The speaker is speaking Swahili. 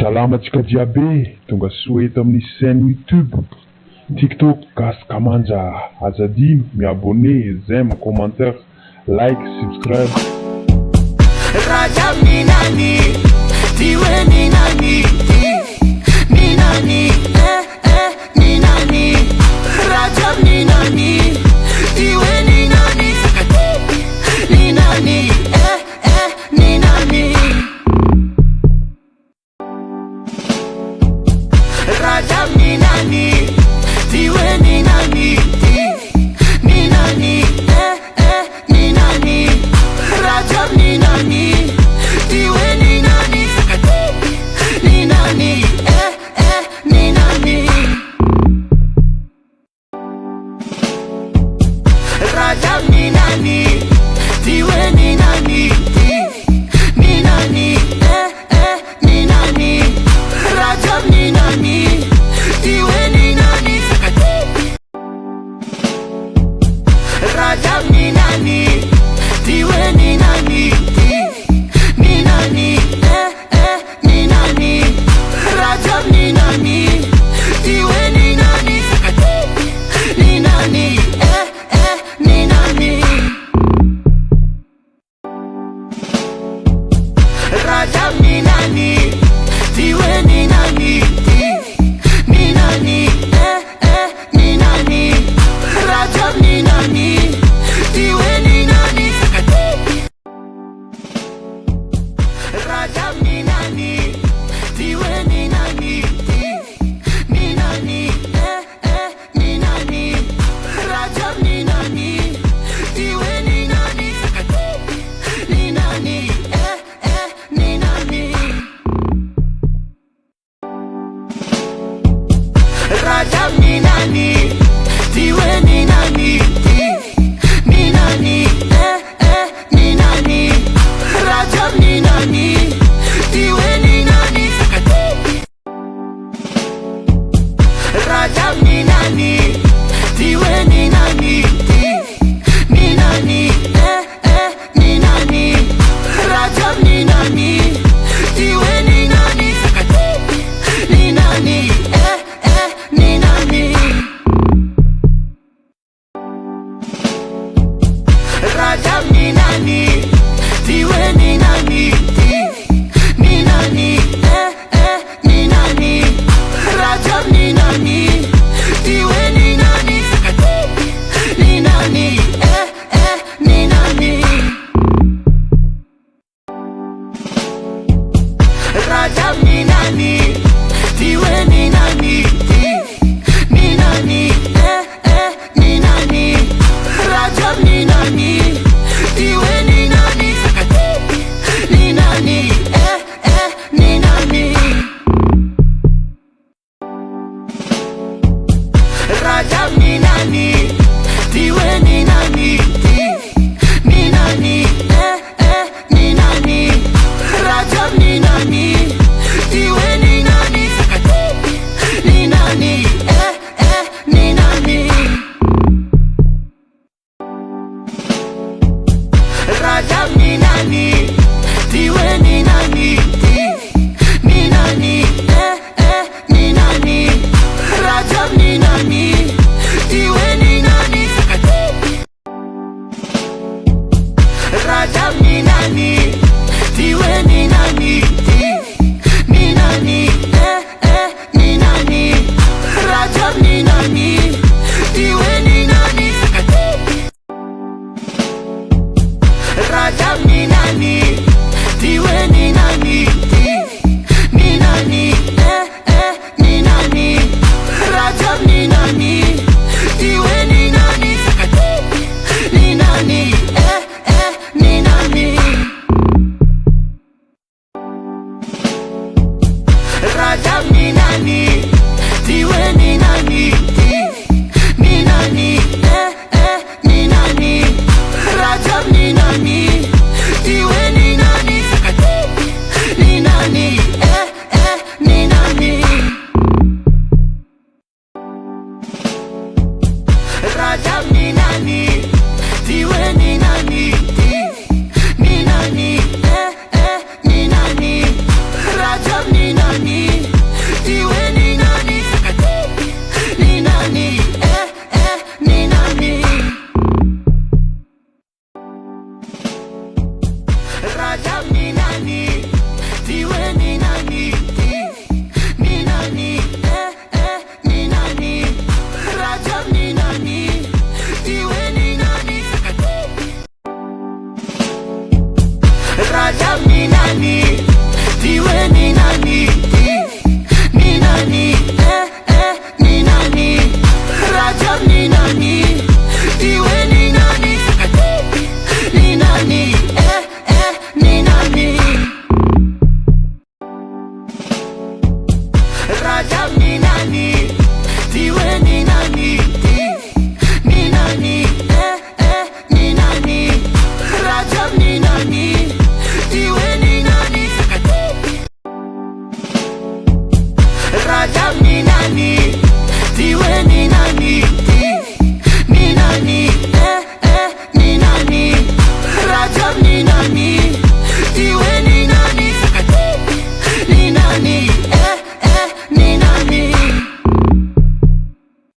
Salama antsika jiaby tonga soa eto amin'ny chaîne YouTube, TikTok, Gasy Manja. Azadino miabonné, j'aime, commentaire, like, subscribe. Rajab ni nani, tiwe ni nani, ni nani, ni nani. Rajab ni nani, tiwe ni nani, ni nani, ni nani. Rajab ni nani, tiwe ni nani, ni nani, ni nani. Rajab ni nani, tiwe ni nani, ni nani, ni nani. Rajab ni nani, tiwe ni nani, ni nani, ni nani. Rajab ni nani, tiwe ni nani, Rajab ni nani, tiwe ni nani, ni nani, ni nani. Rajab ni nani, tiwe ni nani, ni nani, ni nani. Rajab ni nani, tiwe ni nani, ni nani, ni nani. Rajab ni nani, tiwe ni nani, Rajab ni nani, tiwe ni nani, ni nani, ni nani. Rajab ni nani, tiwe ni nani, ni nani, ni nani. Rajab ni nani, tiwe ni nani, ni nani, ni nani. Rajab ni nani, tiwe ni nani, Rajab ni nani, tiwe ni nani, ni nani, ni nani. Rajab ni nani, tiwe ni nani, ni nani, ni nani. Rajab ni nani, tiwe ni nani, ni nani, ni nani. Rajab ni nani, tiwe ni nani, ni nani, ni nani. Rajab ni nani, tiwe ni nani, ni nani, ni nani. Rajab ni nani, tiwe ni nani, ni nani, ni nani. Rajab ni nani, tiwe ni nani, ni nani, ni nani. Rajab ni nani, tiwe ni nani, ni nani, ni nani. Rajab ni nani, tiwe ni nani, ni nani, ni nani. Rajab ni nani, tiwe ni nani, Rajab ni nani, tiwe ni nani, ni nani, ni nani. Rajab ni nani, tiwe ni nani, Rajab ni nani, tiwe ni nani, ni nani, ni nani. Rajab ni nani, tiwe ni nani, ni nani, ni nani. Rajab ni nani, tiwe ni nani, ni nani, ni nani. Rajab ni nani, tiwe ni nani, ni nani, ni nani. Rajab ni nani, tiwe ni nani, ni nani, ni nani. Rajab ni nani, Rajab ni nani? Tiwe ni nani? Ni nani? Ni nani? Rajab ni nani? Tiwe ni nani? Rajab ni nani?